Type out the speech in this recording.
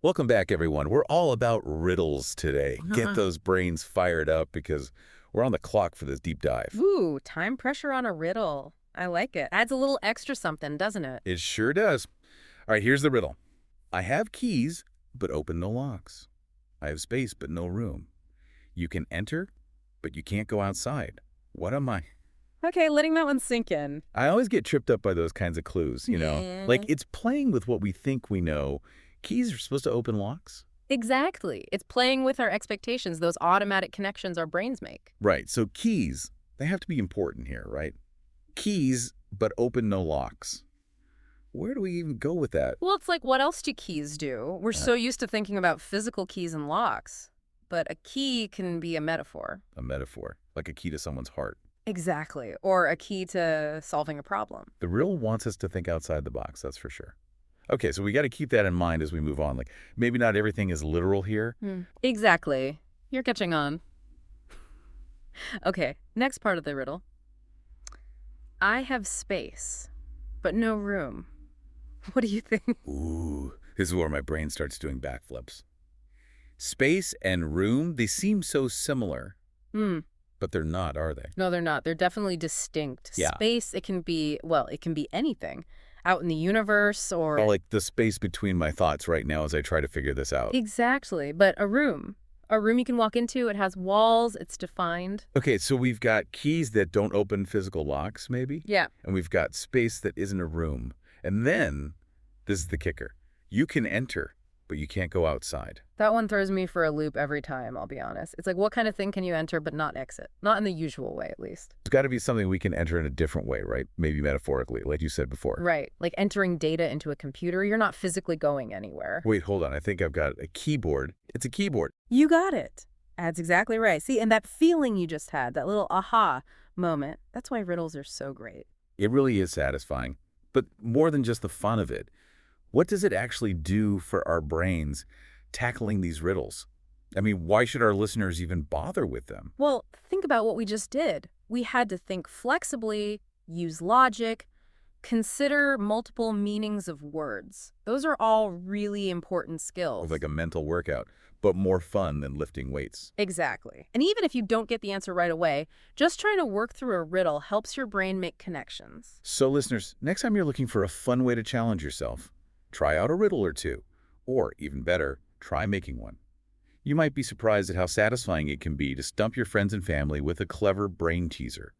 Welcome back, everyone. We're all about riddles today. Get those brains fired up because we're on the clock for this deep dive. Ooh, time pressure on a riddle. I like it. Adds a little extra something, doesn't it? It sure does. All right, here's the riddle. I have keys, but open no locks. I have space, but no room. You can enter, but you can't go outside. What am I? Okay, letting that one sink in. I always get tripped up by those kinds of clues. Like, it's playing with what we think we know. Keys are supposed to open locks? Exactly. It's playing with our expectations, those automatic connections our brains make. Right, so keys, they have to be important here, right? Keys, but open no locks. Where do we even go with that? Well, it's like, what else do keys do? We're so used to thinking about physical keys and locks. But a key can be a metaphor. A metaphor, like a key to someone's heart. Exactly. Or a key to solving a problem. The riddle wants us to think outside the box, that's for sure. Okay, so we got to keep that in mind as we move on. Like, maybe not everything is literal here. Exactly. You're catching on. Okay, next part of the riddle. I have space, but no room. What do you think? Ooh, this is where my brain starts doing backflips. Space and room, they seem so similar, but they're not, are they? No, they're not. They're definitely distinct. Yeah. Space, it can be, well, it can be anything. Out in the universe or... Or like the space between my thoughts right now as I try to figure this out. Exactly. But a room you can walk into, it has walls, it's defined. Okay, so we've got keys that don't open physical locks, maybe? Yeah. And we've got space that isn't a room. And then, this is the kicker. You can enter, but you can't go outside. That one throws me for a loop every time, I'll be honest. It's like, what kind of thing can you enter but not exit? Not in the usual way, at least. It's got to be something we can enter in a different way, right? Maybe metaphorically, like you said before. Right. Like entering data into a computer, you're not physically going anywhere. Wait, hold on. I think I've got a keyboard. It's a keyboard. You got it. That's exactly right. See, and that feeling you just had, that little aha moment, that's why riddles are so great. It really is satisfying. But more than just the fun of it, what does it actually do for our brains tackling these riddles? I mean, why should our listeners even bother with them? Well, think about what we just did. We had to think flexibly, use logic, consider multiple meanings of words. Those are all really important skills. Like a mental workout, but more fun than lifting weights. Exactly. And even if you don't get the answer right away, just trying to work through a riddle helps your brain make connections. So listeners, next time you're looking for a fun way to challenge yourself, try out a riddle or two. Or, even better, try making one. You might be surprised at how satisfying it can be to stump your friends and family with a clever brain teaser.